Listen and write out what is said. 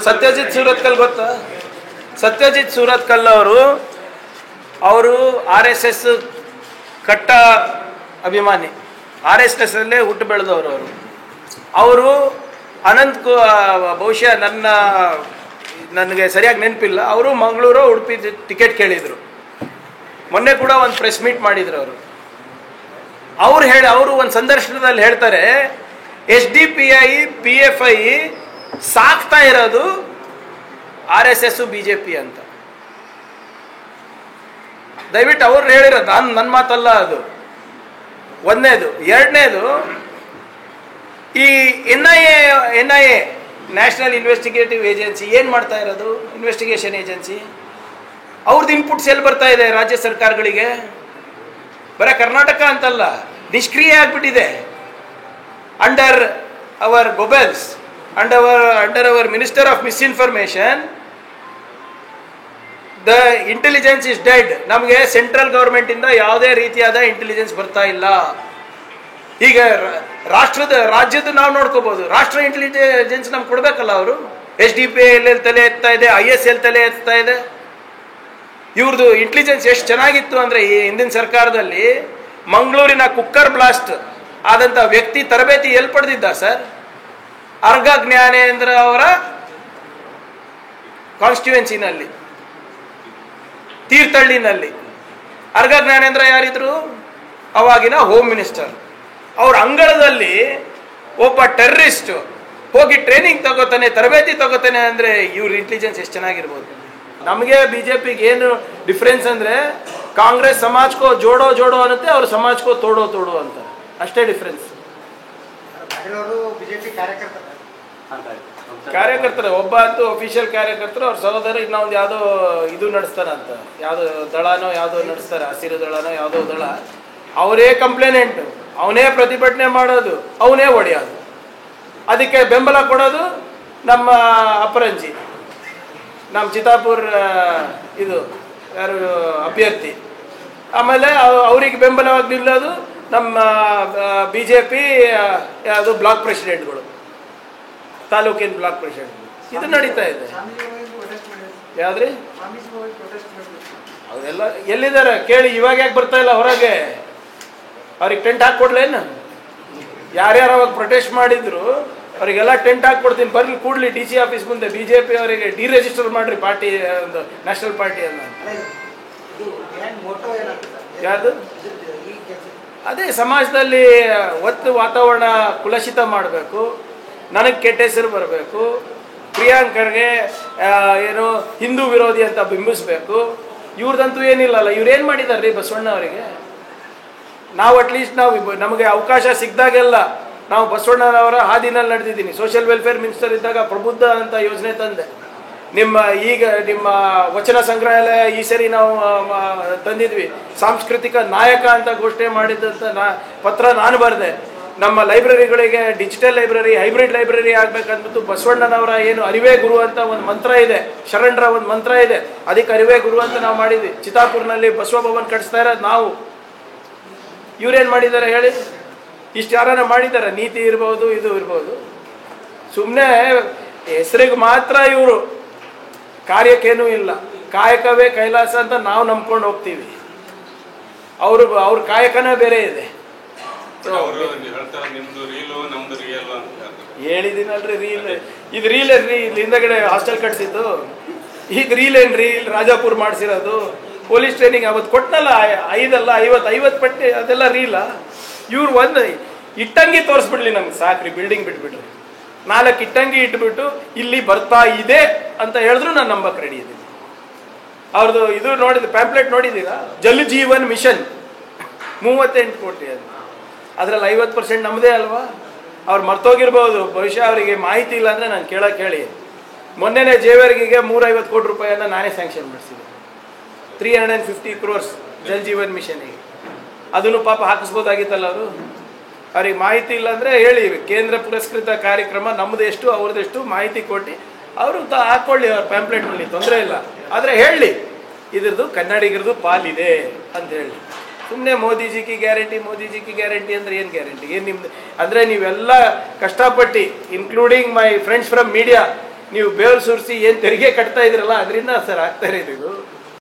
ಸತ್ಯಜಿತ್ ಸೂರತ್ಕಲ್ ಗೊತ್ತಾ? ಸತ್ಯಜಿತ್ ಸೂರತ್ಕಲ್ ಅವರು RSS ಕಟ್ಟ ಅಭಿಮಾನಿ, RSS ಅಲ್ಲೇ ಹುಟ್ಟು ಬೆಳೆದವರು. ಅವರು ಬಹುಶಃ ನನಗೆ ಸರಿಯಾಗಿ ನೆನಪಿಲ್ಲ, ಅವರು ಮಂಗಳೂರು ಉಡುಪಿ ಟಿಕೆಟ್ ಕೇಳಿದರು. ಮೊನ್ನೆ ಕೂಡ ಒಂದು ಪ್ರೆಸ್ ಮೀಟ್ ಮಾಡಿದ್ರು ಅವರು ಒಂದು ಸಂದರ್ಶನದಲ್ಲಿ ಹೇಳ್ತಾರೆ, SDPI PFI ಸಾಕ್ತಾ ಇರೋದು RSS BJP ಅಂತ. ದಯವಿಟ್ಟು ಅವ್ರು ಹೇಳಿರೋದು, ನನ್ನ ಮಾತಲ್ಲ ಅದು. ಒಂದನೇದು. ಎರಡನೇದು, ಈ NIA ನ್ಯಾಷನಲ್ ಇನ್ವೆಸ್ಟಿಗೇಟಿವ್ ಏಜೆನ್ಸಿ ಏನು ಮಾಡ್ತಾ ಇರೋದು? Investigation agency. ಅವ್ರದ್ದು ಇನ್ಪುಟ್ಸ್ ಎಲ್ಲಿ ಬರ್ತಾ ಇದೆ ರಾಜ್ಯ ಸರ್ಕಾರಗಳಿಗೆ? ಬರೀ ಕರ್ನಾಟಕ ಅಂತಲ್ಲ, ನಿಷ್ಕ್ರಿಯ ಆಗಿಬಿಟ್ಟಿದೆ. Under hour Goebbels, under hour minister of misinformation, the intelligence is dead. ನಮಗೆ ಸೆಂಟ್ರಲ್ ಗೌರ್ಮೆಂಟಿಂದ ಯಾವುದೇ ರೀತಿಯಾದ ಇಂಟೆಲಿಜೆನ್ಸ್ ಬರ್ತಾ ಇಲ್ಲ. ಈಗ ರಾಜ್ಯದ ನಾವು ನೋಡ್ಕೋಬಹುದು, ರಾಷ್ಟ್ರ ಇಂಟೆಲಿಜೆನ್ಸ್ ನಮ್ಗೆ ಕೊಡ್ಬೇಕಲ್ಲ ಅವರು. SDPI ಎಲ್ಲೆಲ್ಲಿ ತಲೆ ಎತ್ತಾ ಇದೆ, IS ಎಲ್ಲಿ ತಲೆ ಎತ್ತಾ ಇದೆ. ಇವ್ರದ್ದು ಇಂಟೆಲಿಜೆನ್ಸ್ ಎಷ್ಟು ಚೆನ್ನಾಗಿತ್ತು ಅಂದರೆ, ಈ ಹಿಂದಿನ ಸರ್ಕಾರದಲ್ಲಿ ಮಂಗಳೂರಿನ ಕುಕ್ಕರ್ ಬ್ಲಾಸ್ಟ್ ಆದಂಥ ವ್ಯಕ್ತಿ ತರಬೇತಿ ಎಲ್ಲಿ ಪಡೆದಿದ್ದ ಸರ್? ಅರ್ಗ ಜ್ಞಾನೇಂದ್ರ ಅವರ ಕಾನ್ಸ್ಟಿಟ್ಯೂಯೆನ್ಸಿನಲ್ಲಿ, ತೀರ್ಥಹಳ್ಳಿನಲ್ಲಿ. ಅರ್ಗ ಜ್ಞಾನೇಂದ್ರ ಯಾರಿದ್ರು? ಅವಾಗಿನ ಹೋಮ್ ಮಿನಿಸ್ಟರ್. ಅವ್ರ ಅಂಗಳದಲ್ಲಿ ಒಬ್ಬ ಟೆರರಿಸ್ಟ್ ಹೋಗಿ ಟ್ರೈನಿಂಗ್ ತಗೋತಾನೆ, ತರಬೇತಿ ತಗೋತಾನೆ ಅಂದರೆ ಇವ್ರ ಇಂಟೆಲಿಜೆನ್ಸ್ ಎಷ್ಟು ಚೆನ್ನಾಗಿರ್ಬೋದು. ನಮಗೆ BJPಗೆ ಏನು ಡಿಫ್ರೆನ್ಸ್ ಅಂದರೆ, ಕಾಂಗ್ರೆಸ್ ಸಮಾಜ್ಕೋ ಜೋಡೋ ಜೋಡೋ ಅನ್ನುತ್ತೆ, ಅವ್ರ ಸಮಾಜ್ಕೋ ತೋಡೋ ತೋಡೋ ಅಂತ, ಅಷ್ಟೇ ಡಿಫ್ರೆನ್ಸ್. ಕಾರ್ಯಕರ್ತರು ಒಬ್ಬ ಅಂತೂ ಅಫಿಷಿಯಲ್ ಕಾರ್ಯಕರ್ತರು, ಅವ್ರ ಸಹೋದರ ಇನ್ನೊಂದು ಯಾವುದೋ ಇದು ನಡೆಸ್ತಾರಂತ, ಯಾವುದೋ ದಳನೋ ಯಾವುದೋ ನಡೆಸ್ತಾರೆ, ಹಸಿರು ದಳನೋ ಯಾವುದೋ ದಳ. ಅವರೇ ಕಂಪ್ಲೇನೆಂಟ್, ಅವನೇ ಪ್ರತಿಭಟನೆ ಮಾಡೋದು, ಅವನೇ ಹೊಡೆಯೋದು, ಅದಕ್ಕೆ ಬೆಂಬಲ ಕೊಡೋದು ನಮ್ಮ ಅಪರಂಜಿ, ನಮ್ಮ ಚಿತ್ತಾಪುರ್ ಇದು ಯಾರು ಅಭ್ಯರ್ಥಿ. ಆಮೇಲೆ ಅವ್ರಿಗೆ ಬೆಂಬಲವಾಗಿ ನಿಲ್ಲೋದು ನಮ್ಮ BJP ಯಾವುದು ಬ್ಲಾಕ್ ಪ್ರೆಸಿಡೆಂಟ್ಗಳು, ತಾಲೂಕಿನ ಬ್ಲಾಕ್ ಪ್ರೆಸಿಡೆಂಟ್. ಇದು ನಡೀತಾ ಇದೆ. ಯಾವ್ದ್ರಿ ಅದೆಲ್ಲ ಎಲ್ಲಿದ್ದಾರೆ ಕೇಳಿ. ಇವಾಗ ಯಾಕೆ ಬರ್ತಾ ಇಲ್ಲ ಹೊರಗೆ? ಅವ್ರಿಗೆ ಟೆಂಟ್ ಹಾಕ್ಕೊಡ್ಲೇನು? ಯಾರ್ಯಾರು ಅವಾಗ ಪ್ರೊಟೆಸ್ಟ್ ಮಾಡಿದ್ರು ಅವರಿಗೆಲ್ಲ ಟೆಂಟ್ ಹಾಕ್ಕೊಡ್ತೀನಿ, ಬರ್ಲಿ ಕೂಡ್ಲಿ DC ಆಫೀಸ್ ಮುಂದೆ. BJP ಅವರಿಗೆ ಡಿರಿಜಿಸ್ಟರ್ ಮಾಡ್ರಿ ಪಾರ್ಟಿ, ಒಂದು ನ್ಯಾಷನಲ್ ಪಾರ್ಟಿ ಅನ್ನ. ಯಾವುದು? ಅದೇ ಸಮಾಜದಲ್ಲಿ ವಾತಾವರಣ ಕುಲಷಿತ ಮಾಡಬೇಕು, ನನಗೆ ಕೆಟ್ಟ ಹೆಸರು ಬರಬೇಕು, ಪ್ರಿಯಾಂಕರ್ಗೆ ಏನು ಹಿಂದೂ ವಿರೋಧಿ ಅಂತ ಬಿಂಬಿಸ್ಬೇಕು. ಇವ್ರದಂತೂ ಏನಿಲ್ಲಲ್ಲ. ಇವ್ರೇನು ಮಾಡಿದಾರ್ರಿ ಬಸವಣ್ಣ ಅವರಿಗೆ? ನಾವು ಅಟ್ಲೀಸ್ಟ್ ನಮಗೆ ಅವಕಾಶ ಸಿಕ್ಕಿದಾಗೆಲ್ಲ ನಾವು ಬಸವಣ್ಣನವರ ಹಾದಿನಲ್ಲಿ ನಡೆದಿದ್ದೀನಿ. ಸೋಷಿಯಲ್ ವೆಲ್ಫೇರ್ ಮಿನಿಸ್ಟರ್ ಇದ್ದಾಗ ಪ್ರಬುದ್ಧ ಅಂತ ಯೋಜನೆ ತಂದೆ. ನಿಮ್ಮ ವಚನ ಸಂಗ್ರಹಾಲಯ ಈ ಸರಿ ನಾವು ತಂದಿದ್ವಿ. ಸಾಂಸ್ಕೃತಿಕ ನಾಯಕ ಅಂತ ಘೋಷಣೆ ಮಾಡಿದ್ದಂಥ ಪತ್ರ ನಾನು ಬರೆದೆ. ನಮ್ಮ ಲೈಬ್ರರಿಗಳಿಗೆ ಡಿಜಿಟಲ್ ಲೈಬ್ರರಿ, ಹೈಬ್ರಿಡ್ ಲೈಬ್ರರಿ ಆಗಬೇಕಂದ್ಬಿಟ್ಟು ಬಸವಣ್ಣನವರ ಏನು ಅರಿವೇ ಗುರು ಅಂತ ಒಂದು ಮಂತ್ರ ಇದೆ, ಶರಣರ ಒಂದು ಮಂತ್ರ ಇದೆ, ಅದಕ್ಕೆ ಅರಿವೇ ಗುರು ಅಂತ ನಾವು ಮಾಡಿದ್ವಿ. ಚಿತ್ತಾಪುರ್ನಲ್ಲಿ ಬಸವ ಭವನ್ ಕಟ್ಟಿಸ್ತಾ ಇರೋದು ನಾವು. ಇವ್ರೇನು ಮಾಡಿದ್ದಾರೆ ಹೇಳಿ? ಇಷ್ಟು ಯಾರನ್ನ ಮಾಡಿದ್ದಾರೆ? ನೀತಿ ಇರ್ಬೋದು, ಇದು ಇರ್ಬೋದು. ಸುಮ್ಮನೆ ಹೆಸರಿಗೆ ಮಾತ್ರ ಇವರು, ಕಾರ್ಯಕ್ಕೇನೂ ಇಲ್ಲ. ಕಾಯಕವೇ ಕೈಲಾಸ ಅಂತ ನಾವು ನಂಬ್ಕೊಂಡು ಹೋಗ್ತೀವಿ. ಅವ್ರ ಕಾಯಕನೇ ಬೇರೆ ಇದೆ. ಹೇಳಿದ್ದೀನಲ್ರಿ, ಇದು ರೀಲ್ ಏನ್ರಿ? ಇಲ್ಲಿ ಹಿಂದಗಡೆ ಹಾಸ್ಟೆಲ್ ಕಟ್ಸಿದ್ದು, ಈಗ ರೀಲ್ ಏನ್ರಿ? ಇಲ್ಲಿ ರಾಜಾಪುರ್ ಮಾಡಿಸಿರೋದು, ಪೊಲೀಸ್ ಟ್ರೈನಿಂಗ್ ಅವತ್ತು ಕೊಟ್ಟನಲ್ಲ, 5 ಅಲ್ಲ 50 ಪಟ್ಟಿ, ಅದೆಲ್ಲ ರೀಲ. ಇವ್ರು ಒಂದು ಇಟ್ಟಂಗಿ ತೋರಿಸ್ಬಿಡ್ಲಿ ನಮ್ಗೆ ಸಾಕ್ರಿ, ಬಿಲ್ಡಿಂಗ್ ಬಿಟ್ಬಿಡ್ರಿ. 4 ಇಟ್ಟಂಗಿ ಇಟ್ಬಿಟ್ಟು ಇಲ್ಲಿ ಬರ್ತಾ ಇದೆ ಅಂತ ಹೇಳಿದ್ರು ನಾನು ನಂಬಕ್ಕೆ ರೆಡಿ ಇದ್ದೀನಿ. ಅವ್ರದ್ದು ಇದು ನೋಡಿದ ಪ್ಯಾಂಪ್ಲೆಟ್ ನೋಡಿದ್ದೀರಾ? ಜಲ್ ಜೀವನ್ ಮಿಷನ್ 38 ಕೋಟಿ ಅಂತ. ಅದರಲ್ಲಿ 50% ನಮ್ಮದೇ ಅಲ್ವಾ? ಅವ್ರು ಮರ್ತೋಗಿರ್ಬೋದು, ಬಹುಶಃ ಅವರಿಗೆ ಮಾಹಿತಿ ಇಲ್ಲ ಅಂದರೆ ನಾನು ಕೇಳಿ. ಮೊನ್ನೆನೇ ಜೇವರ್ಗಿಗೆ 350 ಕೋಟಿ ರೂಪಾಯಿಯನ್ನು ನಾನೇ ಸ್ಯಾಂಕ್ಷನ್ ಮಾಡಿಸಿದೆ. 350 crores ಜಲ್ ಜೀವನ್ ಮಿಷನ್ಗೆ. ಅದನ್ನು ಪಾಪ ಹಾಕಿಸ್ಬೋದಾಗಿತ್ತಲ್ಲ ಅವರು. ಅವ್ರಿಗೆ ಮಾಹಿತಿ ಇಲ್ಲ ಅಂದರೆ ಹೇಳಿ, ಕೇಂದ್ರ ಪುರಸ್ಕೃತ ಕಾರ್ಯಕ್ರಮ ನಮ್ಮದು ಎಷ್ಟು ಅವ್ರದ್ದೆಷ್ಟು ಮಾಹಿತಿ ಕೊಟ್ಟು ಅವರು ಹಾಕ್ಕೊಳ್ಳಿ ಅವ್ರ ಪ್ಯಾಂಪ್ಲೆಟ್ನಲ್ಲಿ, ತೊಂದರೆ ಇಲ್ಲ. ಆದರೆ ಹೇಳಿ ಇದ್ರದ್ದು ಕನ್ನಡಿಗರದು ಪಾಲಿದೆ ಅಂತ ಹೇಳಿ. ಸುಮ್ಮನೆ ಮೋದಿಜಿಗೆ ಗ್ಯಾರಂಟಿ ಅಂದರೆ ಏನು ಗ್ಯಾರಂಟಿ? ಏನು ನಿಮ್ದು ಅಂದರೆ ನೀವೆಲ್ಲ ಕಷ್ಟಪಟ್ಟು, including my friends from media, ನೀವು ಬೇವ್ರು ಸುರಿಸಿ ಏನು ತೆರಿಗೆ ಕಟ್ತಾ ಇದ್ರಲ್ಲ ಅದರಿಂದ ಸರ್ ಆಗ್ತಾ ಇರೋದು ಇದು.